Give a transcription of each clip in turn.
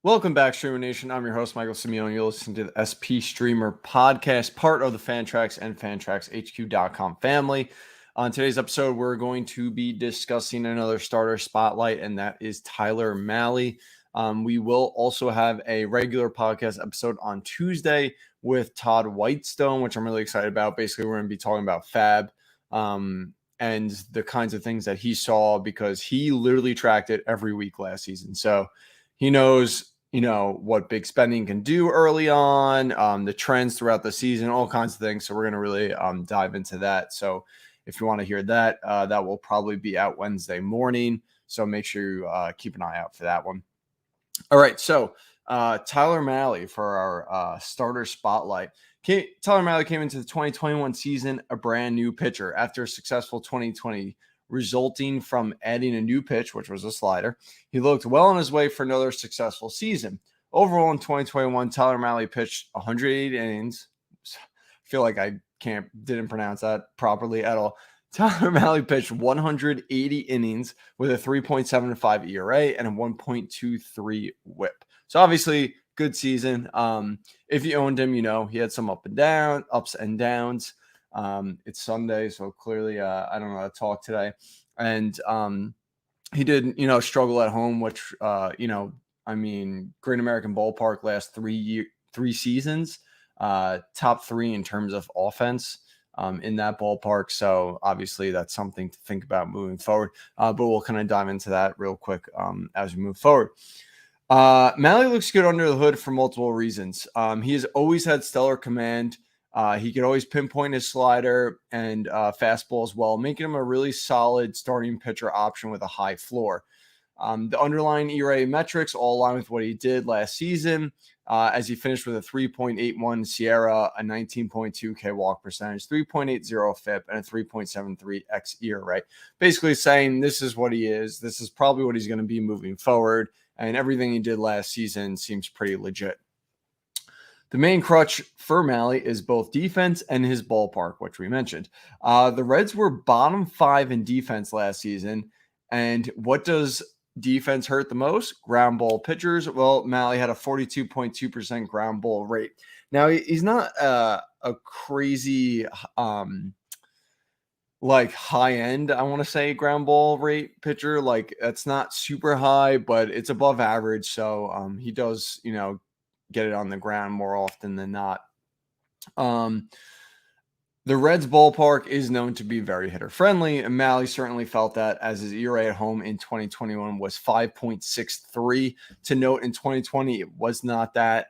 Welcome back, Streamer Nation. I'm your host, Michael Simeone. You're listening to the SP Streamer podcast, part of the Fantrax and FantraxHQ.com family. On today's episode, we're going to be discussing another starter spotlight, and that is Tyler Mahle. We will also have a regular podcast episode on Tuesday with Todd Whitestone, which I'm really excited about. Basically, we're going to be talking about Fab and the kinds of things that he saw because he literally tracked it every week last season. So he knows what big spending can do early on, the trends throughout the season, all kinds of things. So we're going to really dive into that. So if you want to hear that, that will probably be out Wednesday morning. So make sure you keep an eye out for that one. All right. So Tyler Mahle for our starter spotlight. Tyler Mahle came into the 2021 season a brand new pitcher after a successful 2020 resulting from adding a new pitch, which was a slider. He looked well on his way for another successful season. Overall, in 2021, Tyler Mahle pitched 180 innings. I feel like I didn't pronounce that properly at all. Tyler Mahle pitched 180 innings with a 3.75 ERA and a 1.23 WHIP. So obviously, good season. If you owned him, he had some ups and downs. It's Sunday, so clearly I don't know how to talk today. And he did, struggle at home, which, Great American Ballpark last three seasons, top three in terms of offense in that ballpark. So obviously that's something to think about moving forward. But we'll kind of dive into that real quick as we move forward. Mahle looks good under the hood for multiple reasons. He has always had stellar command. He could always pinpoint his slider and fastball as well, making him a really solid starting pitcher option with a high floor. The underlying ERA metrics all align with what he did last season as he finished with a 3.81 Sierra, a 19.2 K walk percentage, 3.80 FIP, and a 3.73 X ERA. Basically saying this is what he is. This is probably what he's going to be moving forward. And everything he did last season seems pretty legit. The main crutch for Mahle is both defense and his ballpark, which we mentioned. The Reds were bottom 5 in defense last season. And what does defense hurt the most? Ground ball pitchers. Well, Mahle had a 42.2% ground ball rate. Now, he's not a crazy high end, I want to say, ground ball rate pitcher. Like, that's not super high, but it's above average. So he does, get it on the ground more often than not. The Reds ballpark is known to be very hitter friendly, and Mahle certainly felt that as his ERA at home in 2021 was 5.63. To note, in 2020 it was not that.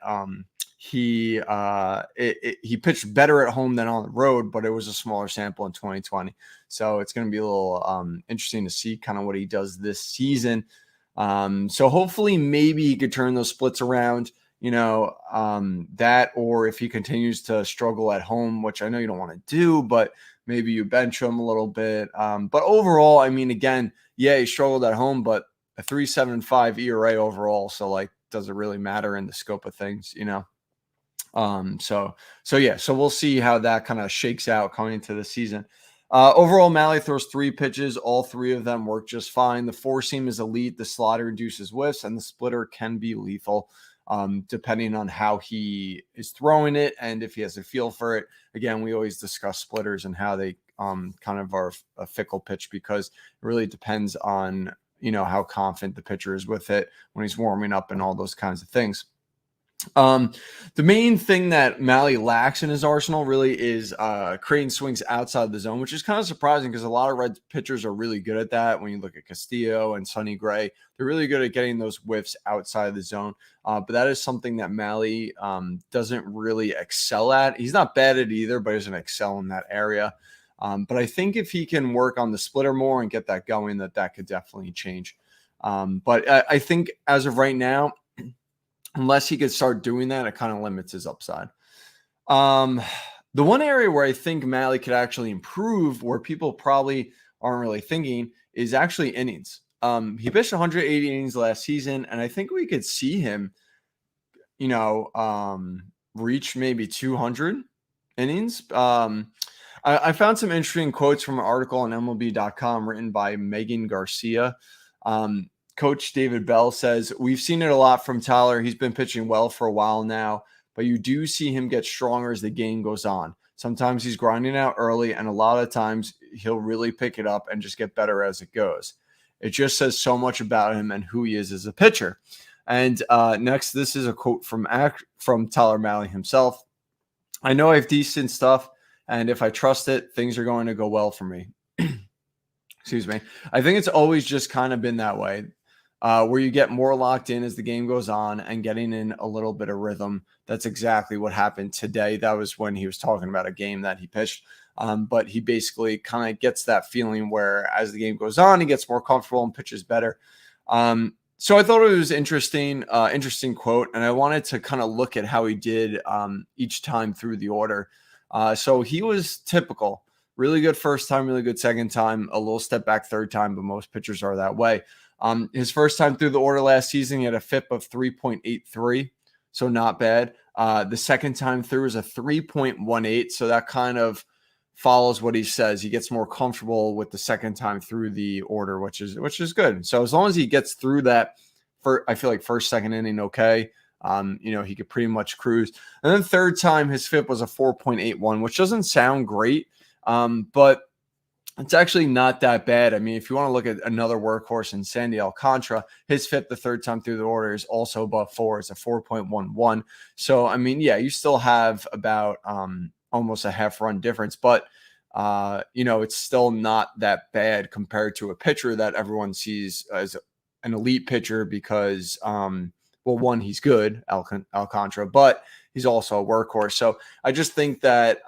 He pitched better at home than on the road, but it was a smaller sample in 2020. So it's going to be a little interesting to see kind of what he does this season. So hopefully maybe he could turn those splits around, that, or if he continues to struggle at home, which I know you don't want to do, but maybe you bench him a little bit. But overall, again, yeah, he struggled at home, but a 3.75 ERA overall. So does it really matter in the scope of things, So we'll see how that kind of shakes out coming into the season. Overall, Mahle throws 3 pitches. All 3 of them work just fine. The four seam is elite. The slider induces whiffs, and the splitter can be lethal, depending on how he is throwing it and if he has a feel for it. Again, we always discuss splitters and how they kind of are a fickle pitch because it really depends on, how confident the pitcher is with it when he's warming up and all those kinds of things. The main thing that Mahle lacks in his arsenal really is creating swings outside the zone, which is kind of surprising because a lot of Red pitchers are really good at that. When you look at Castillo and Sonny Gray, they're really good at getting those whiffs outside the zone. But that is something that Mahle doesn't really excel at. He's not bad at either, but he doesn't excel in that area. But I think if he can work on the splitter more and get that going, that could definitely change. But I think as of right now, unless he could start doing that, it kind of limits his upside. The one area where I think Mahle could actually improve, where people probably aren't really thinking, is actually innings. He pitched 180 innings last season, and I think we could see him, reach maybe 200 innings. I found some interesting quotes from an article on MLB.com written by Megan Garcia. Coach David Bell says, we've seen it a lot from Tyler. He's been pitching well for a while now, but you do see him get stronger as the game goes on. Sometimes he's grinding out early, and a lot of times he'll really pick it up and just get better as it goes. It just says so much about him and who he is as a pitcher. And next, this is a quote from Tyler Mahle himself. I know I have decent stuff, and if I trust it, things are going to go well for me. Excuse me. I think it's always just kind of been that way, where you get more locked in as the game goes on and getting in a little bit of rhythm. That's exactly what happened today. That was when he was talking about a game that he pitched. But he basically kind of gets that feeling where as the game goes on, he gets more comfortable and pitches better. So I thought it was interesting quote, and I wanted to kind of look at how he did each time through the order. So he was typical, really good first time, really good second time, a little step back third time, but most pitchers are that way. His first time through the order last season, he had a FIP of 3.83, so not bad. The second time through is a 3.18, so that kind of follows what he says. He gets more comfortable with the second time through the order, which is good. So as long as he gets through that, I feel like first, second inning, okay. He could pretty much cruise. And then third time, his FIP was a 4.81, which doesn't sound great, but it's actually not that bad. I mean, if you want to look at another workhorse in Sandy Alcantara, his FIP the third time through the order is also above 4. It's a 4.11. So, I mean, yeah, you still have about almost a half run difference, but it's still not that bad compared to a pitcher that everyone sees as an elite pitcher because, one, he's good, Alcantara, but he's also a workhorse. So I just think that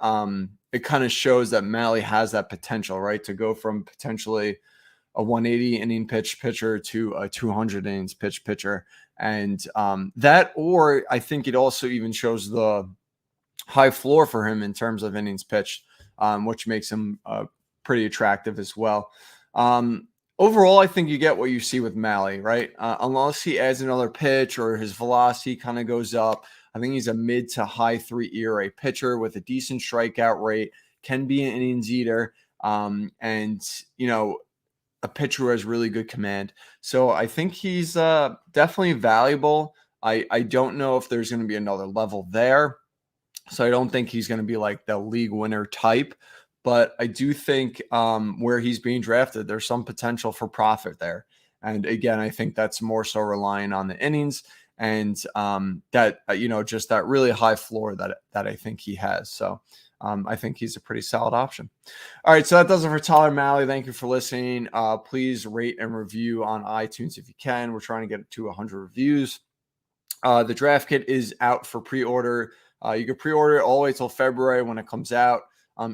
it kind of shows that Mahle has that potential, right, to go from potentially a 180 inning pitcher to a 200 innings pitcher. And or I think it also even shows the high floor for him in terms of innings pitched, which makes him pretty attractive as well. Overall, I think you get what you see with Mahle, right? Unless he adds another pitch or his velocity kind of goes up. I think he's a mid to high 3 ERA pitcher with a decent strikeout rate, can be an innings eater, and a pitcher who has really good command. So I think he's definitely valuable. I don't know if there's going to be another level there. So I don't think he's going to be like the league winner type, but I do think where he's being drafted, there's some potential for profit there. And again, I think that's more so relying on the innings and that, just that really high floor that I think he has. So I think he's a pretty solid option. All right. So that does it for Tyler Mahle. Thank you for listening. Please rate and review on iTunes if you can. We're trying to get to 100 reviews. The draft kit is out for pre-order. You can pre-order it all the way till February when it comes out.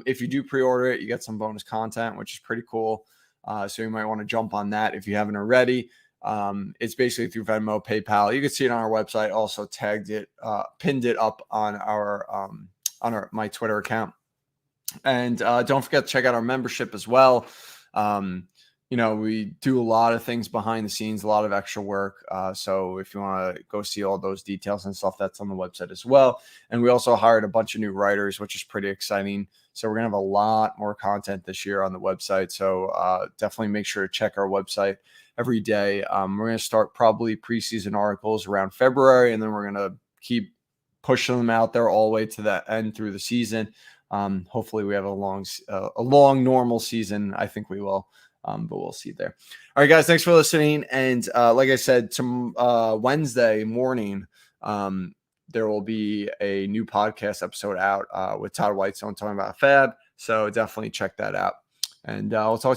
If you do pre-order it, you get some bonus content, which is pretty cool. So you might want to jump on that if you haven't already. It's basically through Venmo, PayPal. You can see it on our website. Also tagged it, pinned it up on my Twitter account. And don't forget to check out our membership as well. We do a lot of things behind the scenes, a lot of extra work. So if you want to go see all those details and stuff, that's on the website as well. And we also hired a bunch of new writers, which is pretty exciting. So we're going to have a lot more content this year on the website. So definitely make sure to check our website every day. We're going to start probably preseason articles around February, and then we're going to keep pushing them out there all the way to the end through the season. Hopefully we have a long normal season. I think we will. But we'll see there. All right, guys, thanks for listening. And like I said, Wednesday morning, there will be a new podcast episode out with Todd Whitestone talking about Fab. So definitely check that out. And we'll talk to you